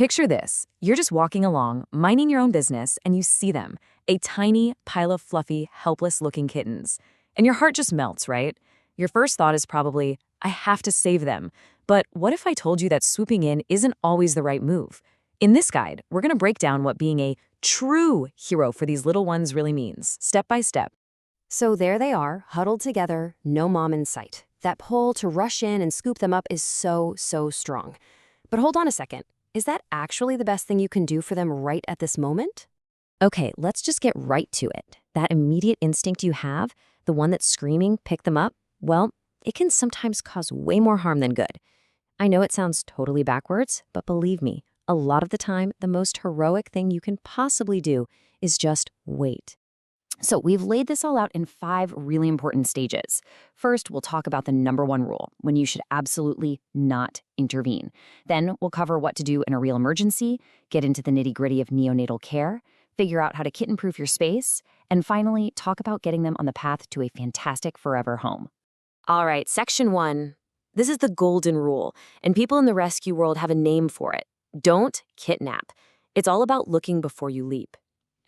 Picture this. You're just walking along, minding your own business, and you see them, a tiny pile of fluffy, helpless-looking kittens. And your heart just melts, right? Your first thought is probably, I have to save them. But what if I told you that swooping in isn't always the right move? In this guide, we're going to break down what being a true hero for these little ones really means, step by step. So there they are, huddled together, no mom in sight. That pull to rush in and scoop them up is so strong. But hold on a second. Is that actually the best thing you can do for them right at this moment? Okay, let's just get right to it. That immediate instinct you have, the one that's screaming, pick them up, well, it can sometimes cause way more harm than good. I know it sounds totally backwards, but believe me, a lot of the time, the most heroic thing you can possibly do is just wait. So we've laid this all out in 5 really important stages. First, we'll talk about the #1 rule, when you should absolutely not intervene. Then we'll cover what to do in a real emergency, get into the nitty-gritty of neonatal care, figure out how to kitten-proof your space, and finally, talk about getting them on the path to a fantastic forever home. All right, section 1. This is the golden rule, and people in the rescue world have a name for it. Don't kidnap. It's all about looking before you leap.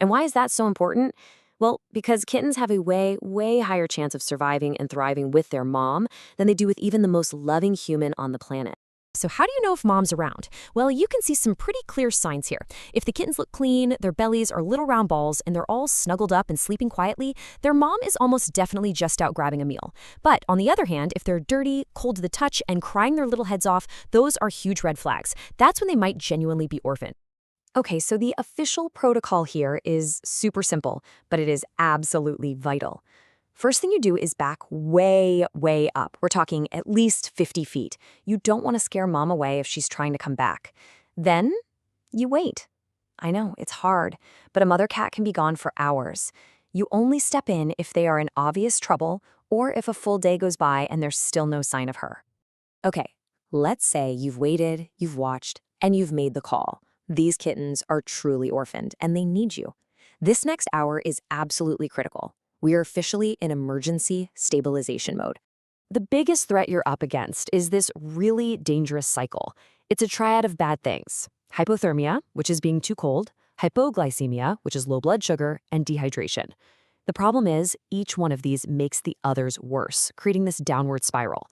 And why is that so important? Well, because kittens have a way higher chance of surviving and thriving with their mom than they do with even the most loving human on the planet. So how do you know if mom's around? Well, you can see some pretty clear signs here. If the kittens look clean, their bellies are little round balls, and they're all snuggled up and sleeping quietly, their mom is almost definitely just out grabbing a meal. But on the other hand, if they're dirty, cold to the touch, and crying their little heads off, those are huge red flags. That's when they might genuinely be orphaned. Okay, so the official protocol here is super simple, but it is absolutely vital. First thing you do is back way up. We're talking at least 50 feet. You don't want to scare mom away if she's trying to come back. Then you wait. I know, it's hard, but a mother cat can be gone for hours. You only step in if they are in obvious trouble or if a full day goes by and there's still no sign of her. Okay, let's say you've waited, you've watched, and you've made the call. These kittens are truly orphaned, and they need you. This next hour is absolutely critical. We are officially in emergency stabilization mode. The biggest threat you're up against is this really dangerous cycle. It's a triad of bad things: hypothermia, which is being too cold, hypoglycemia, which is low blood sugar, and dehydration. The problem is, each one of these makes the others worse, creating this downward spiral.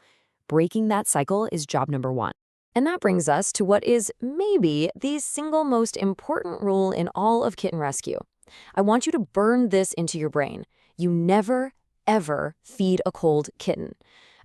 Breaking that cycle is job #1. And that brings us to what is maybe the single most important rule in all of kitten rescue. I want you to burn this into your brain. You never, ever feed a cold kitten.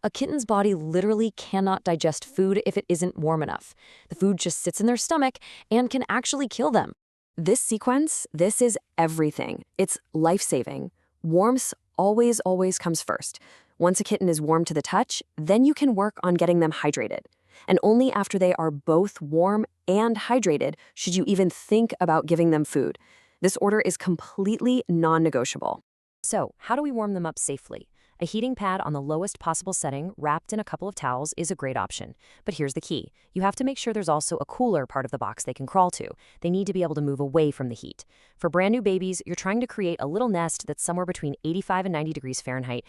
A kitten's body literally cannot digest food if it isn't warm enough. The food just sits in their stomach and can actually kill them. This sequence, this is everything. It's life-saving. Warmth always comes first. Once a kitten is warm to the touch, then you can work on getting them hydrated. And only after they are both warm and hydrated should you even think about giving them food. This order is completely non-negotiable. So, how do we warm them up safely? A heating pad on the lowest possible setting, wrapped in a couple of towels, is a great option. But here's the key. You have to make sure there's also a cooler part of the box they can crawl to. They need to be able to move away from the heat. For brand new babies, you're trying to create a little nest that's somewhere between 85 and 90 degrees Fahrenheit.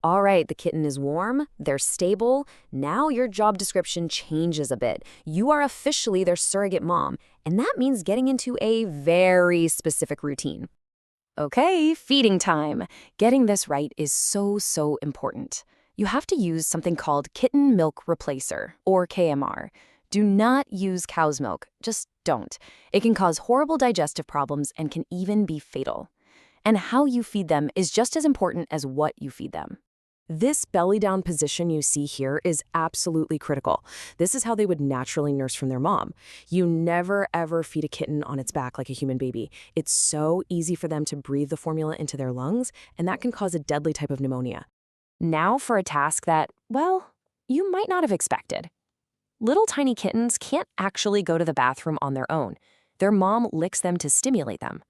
All right, the kitten is warm, they're stable. Now your job description changes a bit. You are officially their surrogate mom, and that means getting into a very specific routine. Okay, feeding time. Getting this right is so important. You have to use something called kitten milk replacer, or KMR. Do not use cow's milk, just don't. It can cause horrible digestive problems and can even be fatal. And how you feed them is just as important as what you feed them. This belly down position you see here is absolutely critical. This is how they would naturally nurse from their mom. You never ever feed a kitten on its back like a human baby. It's so easy for them to breathe the formula into their lungs, and that can cause a deadly type of pneumonia. Now for a task that, well, you might not have expected. Little tiny kittens can't actually go to the bathroom on their own. Their mom licks them to stimulate them.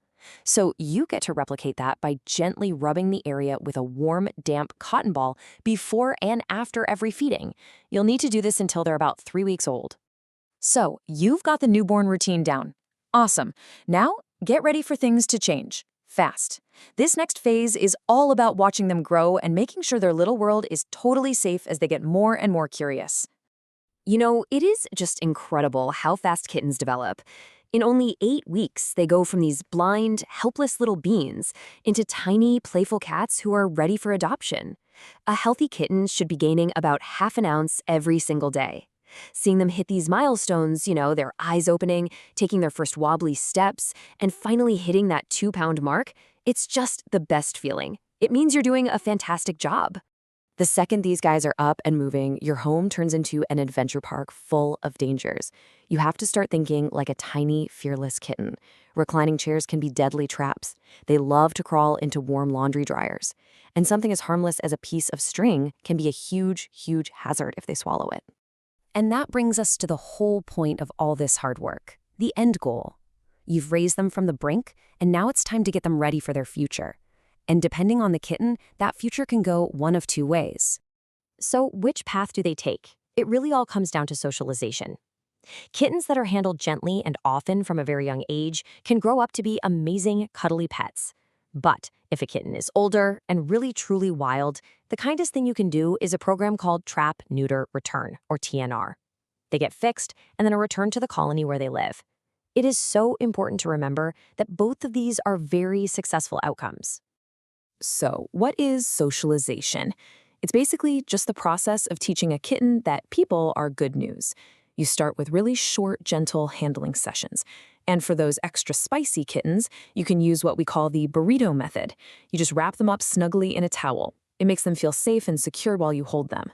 So you get to replicate that by gently rubbing the area with a warm, damp cotton ball before and after every feeding. You'll need to do this until they're about 3 weeks old. So you've got the newborn routine down. Awesome. Now get ready for things to change fast. This next phase is all about watching them grow and making sure their little world is totally safe as they get more and more curious. You know, it is just incredible how fast kittens develop. In only 8 weeks, they go from these blind, helpless little beans into tiny, playful cats who are ready for adoption. A healthy kitten should be gaining about half an ounce every single day. Seeing them hit these milestones, their eyes opening, taking their first wobbly steps, and finally hitting that 2-pound mark, it's just the best feeling. It means you're doing a fantastic job. The second these guys are up and moving, your home turns into an adventure park full of dangers. You have to start thinking like a tiny, fearless kitten. Reclining chairs can be deadly traps. They love to crawl into warm laundry dryers. And something as harmless as a piece of string can be a huge, huge hazard if they swallow it. And that brings us to the whole point of all this hard work, the end goal. You've raised them from the brink, and now it's time to get them ready for their future. And depending on the kitten, that future can go one of two ways. So which path do they take? It really all comes down to socialization. Kittens that are handled gently and often from a very young age can grow up to be amazing, cuddly pets. But if a kitten is older and really truly wild, the kindest thing you can do is a program called Trap, Neuter, Return, or TNR. They get fixed and then are returned to the colony where they live. It is so important to remember that both of these are very successful outcomes. So, what is socialization? It's basically just the process of teaching a kitten that people are good news. You start with really short, gentle handling sessions. And for those extra spicy kittens, you can use what we call the burrito method. You just wrap them up snugly in a towel. It makes them feel safe and secure while you hold them.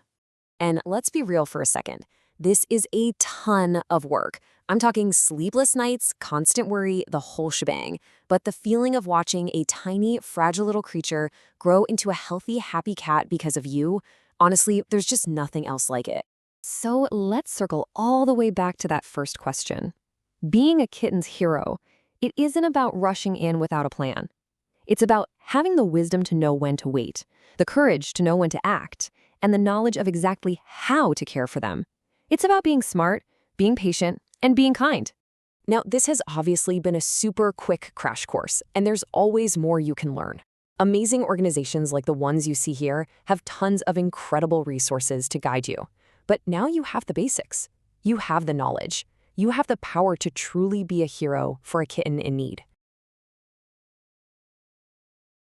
And let's be real for a second. This is a ton of work. I'm talking sleepless nights, constant worry, the whole shebang. But the feeling of watching a tiny, fragile little creature grow into a healthy, happy cat because of you, honestly, there's just nothing else like it. So let's circle all the way back to that first question. Being a kitten's hero, it isn't about rushing in without a plan. It's about having the wisdom to know when to wait, the courage to know when to act, and the knowledge of exactly how to care for them. It's about being smart, being patient, and being kind. Now, this has obviously been a super quick crash course, and there's always more you can learn. Amazing organizations like the ones you see here have tons of incredible resources to guide you. But now you have the basics. You have the knowledge. You have the power to truly be a hero for a kitten in need.